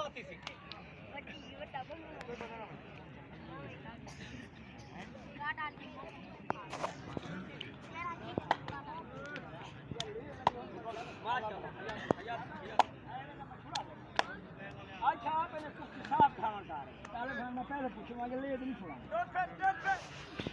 ਹੋਤੀ ਸੀ ਵੱਡੀ ਵੱਡਾ ਬਣਨਾ ਕਾਟ ਆ ਗਈ अच्छा आप इन्हें कुछ साफ खाना चाह रहे हैं पहले मैं पहले पूछूंगा कि ले नहीं छोड़ा